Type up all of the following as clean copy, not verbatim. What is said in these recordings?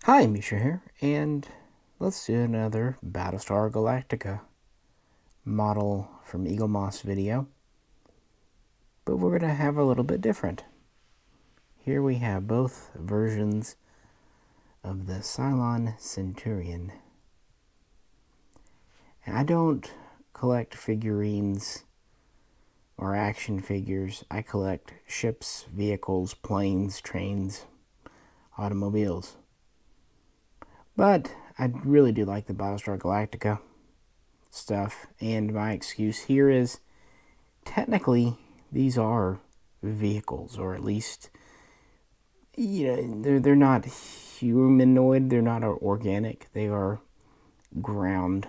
Hi, Misha here, and let's do another Battlestar Galactica model from Eagle Moss video, but we're going to have a little bit different. Here we have both versions of the Cylon Centurion. And I don't collect figurines or action figures. I collect ships, vehicles, planes, trains, automobiles. But I really do like the Battlestar Galactica stuff, and my excuse here is technically these are vehicles, or at least they're not humanoid, they're not organic, they are ground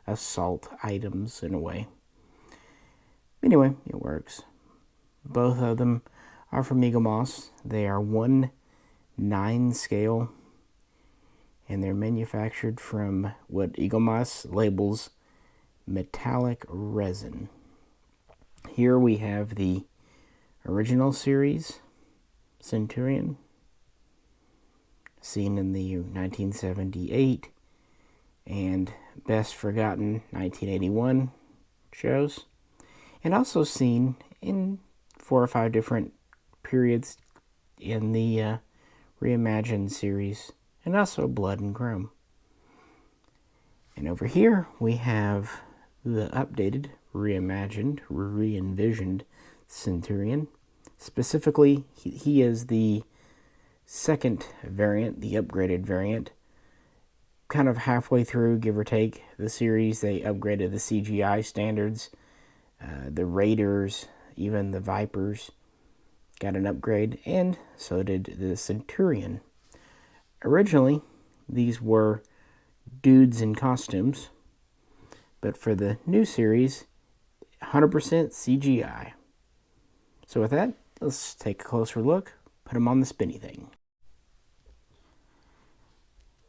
assault items in a way. Anyway, it works. Both of them are from Eagle Moss. They are 1/9 scale, and they're manufactured from what Eagle Moss labels metallic resin. Here we have the original series, Centurion, seen in the 1978 and Best Forgotten 1981 shows, and also seen in 4 or 5 different periods in the reimagined series, and also Blood and Chrome. And over here we have the updated, reimagined, re-envisioned Centurion. Specifically, he is the second variant, the upgraded variant. Kind of halfway through, give or take, the series, they upgraded the CGI standards. The Raiders, even the Vipers, got an upgrade, and so did the Centurion. Originally, these were dudes in costumes, but for the new series, 100% CGI. So with that, let's take a closer look, put them on the spinny thing.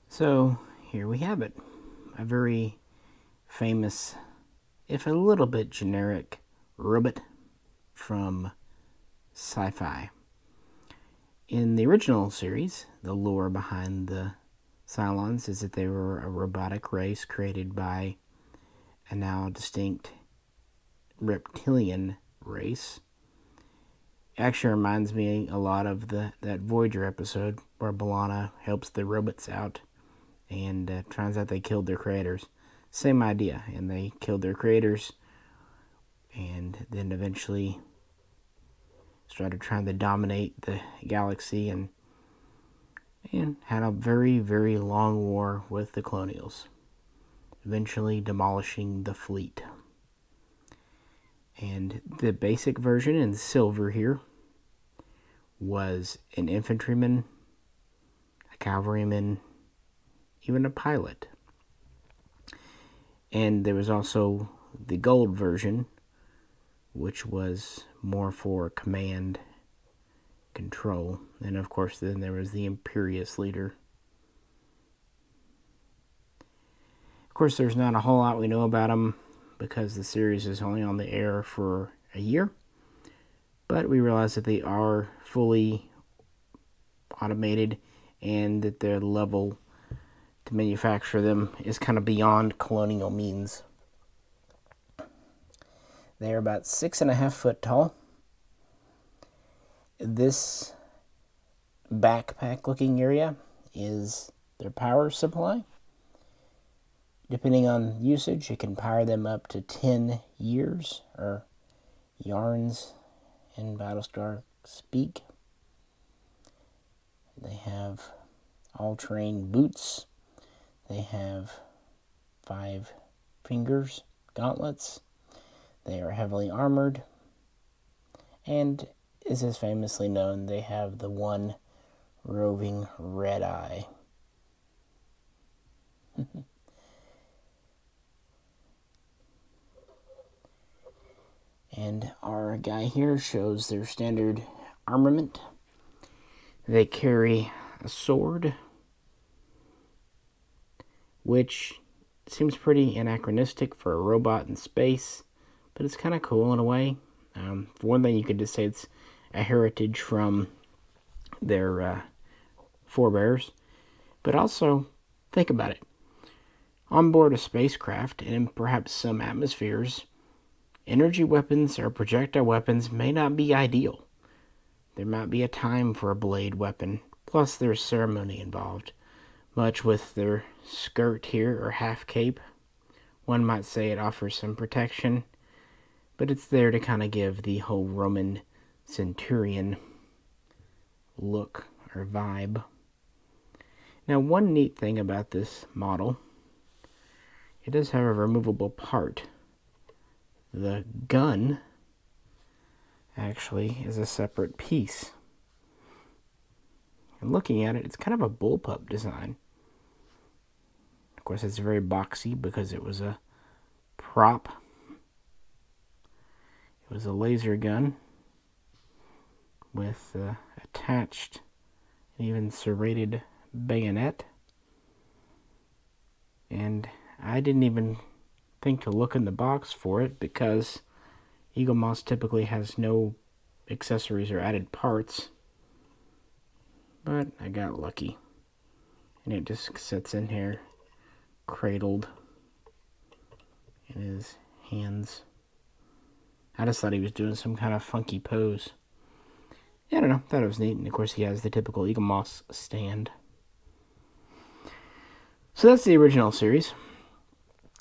So here we have it, a very famous, if a little bit generic, robot from sci-fi. In the original series, the lore behind the Cylons is that they were a robotic race created by a now distinct reptilian race. It actually reminds me a lot of that Voyager episode where B'Elanna helps the robots out, and turns out they killed their creators. Same idea, and they killed their creators, and then eventually started trying to dominate the galaxy, and had a very, very long war with the Colonials, eventually demolishing the fleet. And the basic version in silver here was an infantryman, a cavalryman, even a pilot. And there was also the gold version, which was more for command control. And of course, then there was the Imperious leader. Of course, there's not a whole lot we know about him because the series is only on the air for a year. But we realize that they are fully automated, and that their level to manufacture them is kind of beyond colonial means. They are about 6.5 foot tall. This backpack looking area is their power supply. Depending on usage, it can power them up to 10 years, or yarns in Battlestar speak. They have all-terrain boots. They have 5 fingers, gauntlets. They are heavily armored, and as is famously known, they have the one roving red eye. And our guy here shows their standard armament. They carry a sword, which seems pretty anachronistic for a robot in space, but it's kind of cool in a way. For one thing, you could just say it's a heritage from their forebears. But also, think about it. On board a spacecraft, and in perhaps some atmospheres, energy weapons or projectile weapons may not be ideal. There might be a time for a blade weapon, plus there's ceremony involved. Much with their skirt here, or half cape. One might say it offers some protection, but it's there to kind of give the whole Roman Centurion look or vibe. Now, one neat thing about this model, it does have a removable part. The gun actually is a separate piece. And looking at it, it's kind of a bullpup design. Of course, it's very boxy because it was a prop. It was a laser gun with attached and even serrated bayonet. And I didn't even think to look in the box for it because Eagle Moss typically has no accessories or added parts. But I got lucky. And it just sits in here, cradled in his hands. I just thought he was doing some kind of funky pose. Yeah, I don't know. Thought it was neat. And of course, he has the typical Eagle Moss stand. So that's the original series.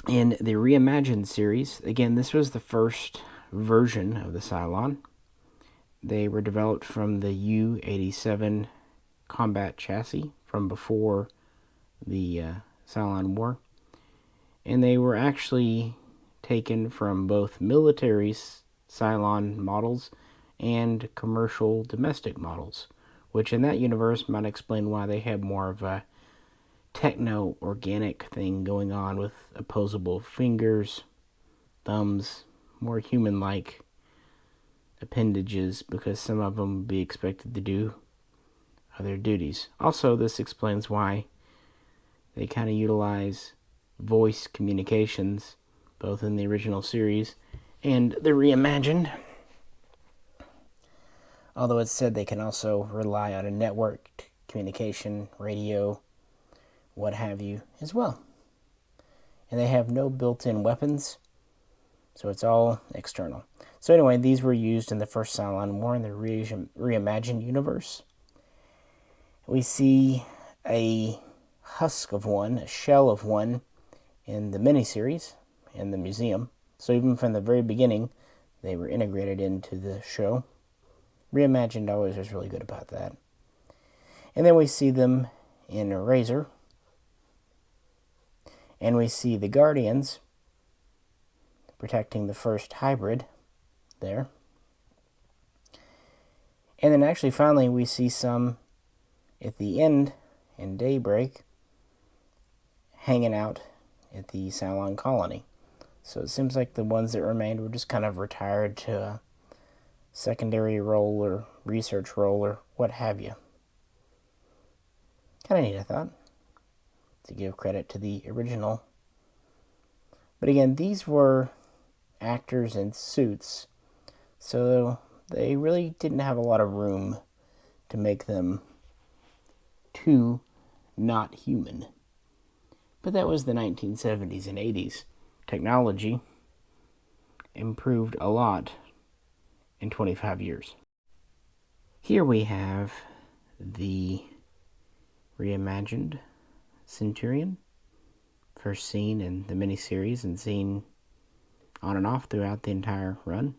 In the reimagined series, again, this was the first version of the Cylon. They were developed from the U-87 combat chassis from before the Cylon War. And they were actually taken from both military Cylon models and commercial domestic models, which in that universe might explain why they have more of a techno-organic thing going on with opposable fingers, thumbs, more human-like appendages, because some of them would be expected to do other duties. Also, this explains why they kind of utilize voice communications both in the original series and the reimagined. Although it's said they can also rely on a networked communication, radio, what have you, as well. And they have no built-in weapons, so it's all external. So anyway, these were used in the first Cylon War in the reimagined universe. We see a husk of one, a shell of one, in the miniseries, in the museum. So even from the very beginning, they were integrated into the show. Reimagined always was really good about that. And then we see them in a Razor. And we see the Guardians protecting the first hybrid there. And then actually finally we see some at the end in Daybreak hanging out at the Cylon colony. So it seems like the ones that remained were just kind of retired to a secondary role or research role or what have you. Kind of neat, I thought, to give credit to the original. But again, these were actors in suits, so they really didn't have a lot of room to make them too not human. But that was the 1970s and 80s. Technology improved a lot in 25 years. Here we have the reimagined Centurion, first seen in the miniseries and seen on and off throughout the entire run.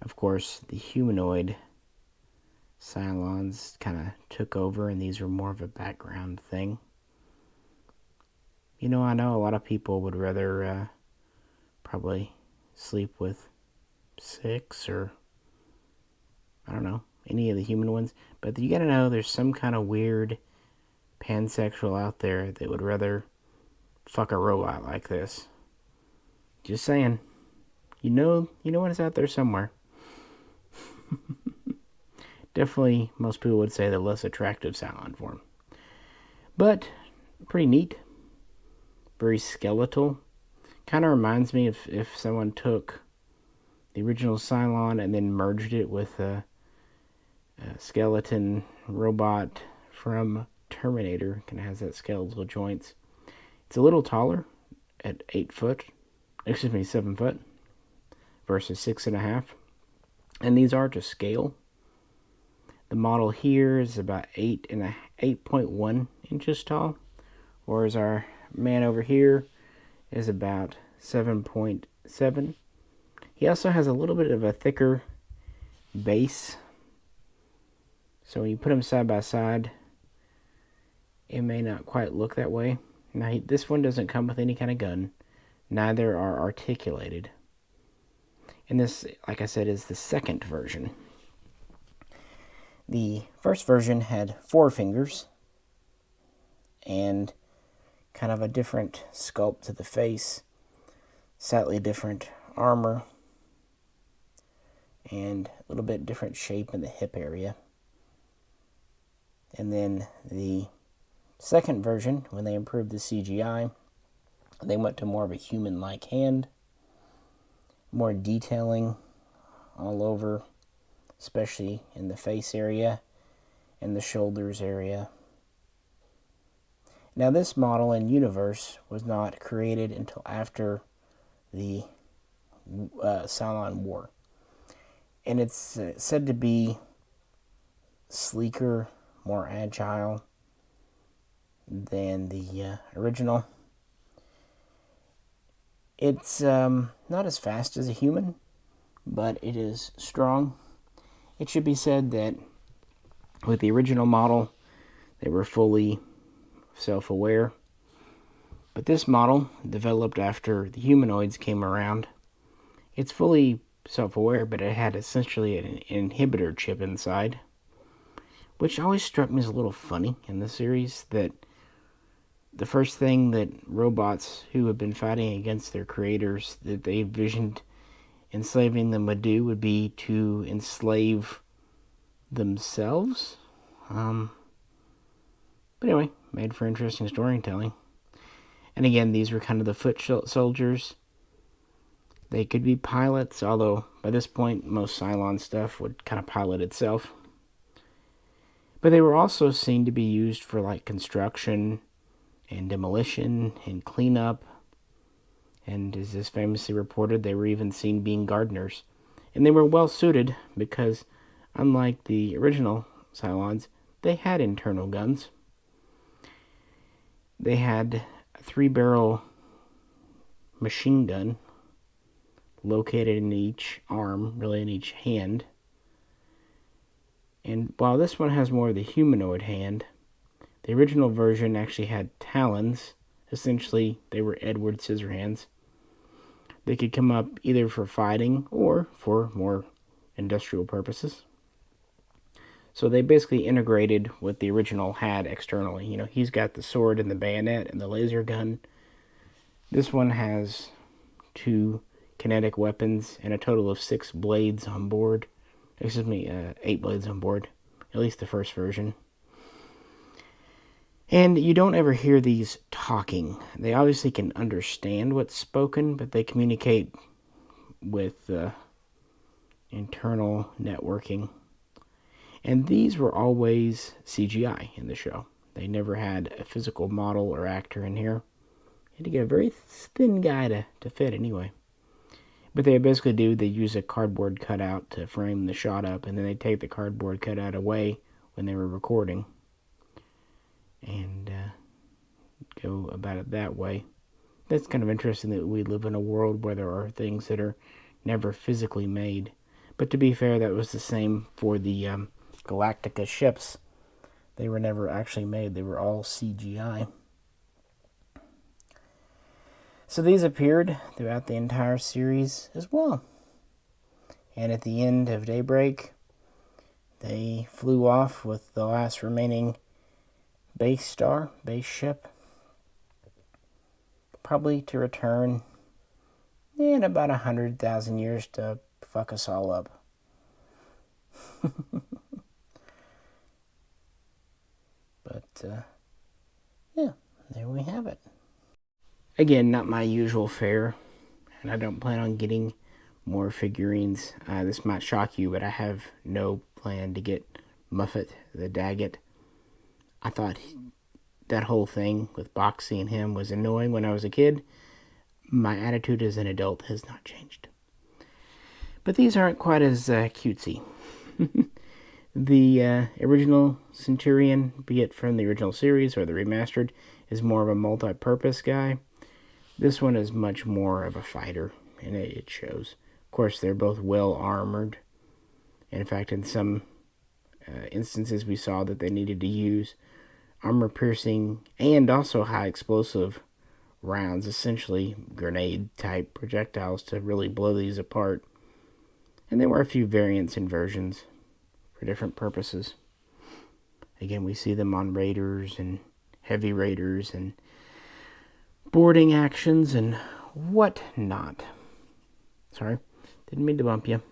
Of course, the humanoid Cylons kind of took over, and these were more of a background thing. You know, I know a lot of people would rather probably sleep with 6 or, I don't know, any of the human ones. But you gotta know there's some kind of weird pansexual out there that would rather fuck a robot like this. Just saying. You know what is out there somewhere. Definitely, most people would say the less attractive Cylon form. But, pretty neat. Very skeletal. Kind of reminds me of if someone took the original Cylon and then merged it with a skeleton robot from Terminator. Kind of has that skeletal joints. It's a little taller at 7 foot versus 6.5. And these are to scale. The model here is about 8.1 inches tall, whereas our man over here is about 7.7. He also has a little bit of a thicker base, so when you put them side by side, it may not quite look that way. Now, this one doesn't come with any kind of gun. Neither are articulated. And this, like I said, is the second version. The first version had 4 fingers and kind of a different sculpt to the face, slightly different armor, and a little bit different shape in the hip area. And then the second version, when they improved the CGI, they went to more of a human-like hand, more detailing all over, especially in the face area and the shoulders area. Now, this model in universe was not created until after the Cylon War. And it's said to be sleeker, more agile than the original. It's not as fast as a human, but it is strong. It should be said that with the original model, they were fully self-aware. But this model, developed after the humanoids came around, it's fully self-aware, but it had essentially an inhibitor chip inside, which always struck me as a little funny in the series, that the first thing that robots who have been fighting against their creators that they envisioned enslaving them would do would be to enslave themselves. But anyway, made for interesting storytelling. And again, these were kind of the foot soldiers. They could be pilots, although by this point, most Cylon stuff would kind of pilot itself. But they were also seen to be used for like construction and demolition and cleanup. And as is famously reported, they were even seen being gardeners. And they were well suited because, unlike the original Cylons, they had internal guns. They had a 3-barrel machine gun located in each arm, really in each hand. And while this one has more of the humanoid hand, the original version actually had talons. Essentially, they were Edward Scissorhands. They could come up either for fighting or for more industrial purposes. So they basically integrated what the original had externally. You know, he's got the sword and the bayonet and the laser gun. This one has 2 kinetic weapons and a total of 6 blades on board. 8 blades on board. At least the first version. And you don't ever hear these talking. They obviously can understand what's spoken, but they communicate with internal networking. And these were always CGI in the show. They never had a physical model or actor in here. You had to get a very thin guy to fit anyway. But they basically do, they use a cardboard cutout to frame the shot up, and then they take the cardboard cutout away when they were recording. And go about it that way. That's kind of interesting that we live in a world where there are things that are never physically made. But to be fair, that was the same for the Galactica ships. They were never actually made. They were all CGI. So these appeared throughout the entire series as well. And at the end of Daybreak, they flew off with the last remaining base ship, probably to return in about 100,000 years to fuck us all up. But, yeah, there we have it. Again, not my usual fare, and I don't plan on getting more figurines. This might shock you, but I have no plan to get Muffet the Daggett. I thought that whole thing with Boxy and him was annoying when I was a kid. My attitude as an adult has not changed. But these aren't quite as cutesy. The original Centurion, be it from the original series or the remastered, is more of a multi-purpose guy. This one is much more of a fighter, and it shows. Of course, they're both well armored. In fact, in some instances, we saw that they needed to use armor-piercing and also high-explosive rounds, essentially grenade-type projectiles, to really blow these apart. And there were a few variants and versions for different purposes. Again, we see them on raiders and heavy raiders and boarding actions and whatnot. Sorry, didn't mean to bump you.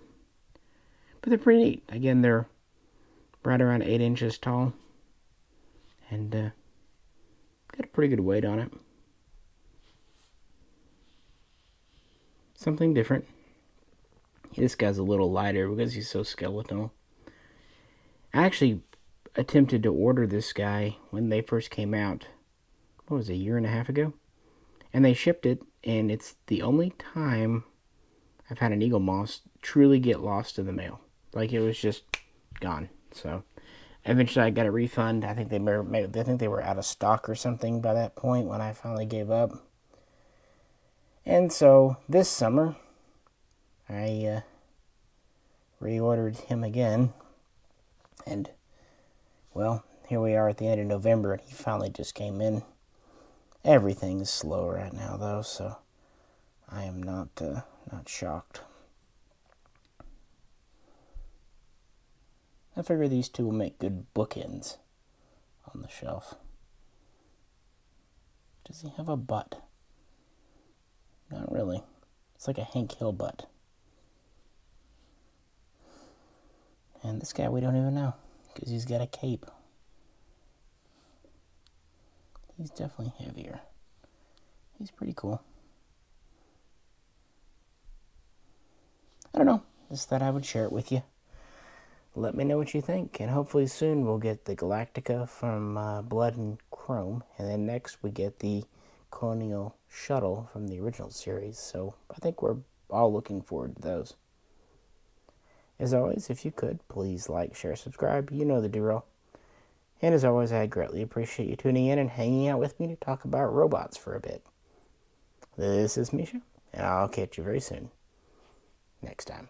But they're pretty neat. Again, they're right around 8 inches tall. And got a pretty good weight on it. Something different. This guy's a little lighter because he's so skeletal. I actually attempted to order this guy when they first came out. What was it, a year and a half ago? And they shipped it, and it's the only time I've had an Eagle Moss truly get lost in the mail. Like, it was just gone. So eventually I got a refund. I think they were out of stock or something by that point when I finally gave up. And so this summer I reordered him again. And, well, here we are at the end of November, and he finally just came in. Everything is slow right now, though, so I am not shocked. I figure these two will make good bookends on the shelf. Does he have a butt? Not really. It's like a Hank Hill butt. And this guy we don't even know, because he's got a cape. He's definitely heavier. He's pretty cool. I don't know. Just thought I would share it with you. Let me know what you think. And hopefully soon we'll get the Galactica from Blood and Chrome. And then next we get the Colonial Shuttle from the original series. So I think we're all looking forward to those. As always, if you could, please like, share, subscribe. You know the drill. And as always, I greatly appreciate you tuning in and hanging out with me to talk about robots for a bit. This is Misha, and I'll catch you very soon. Next time.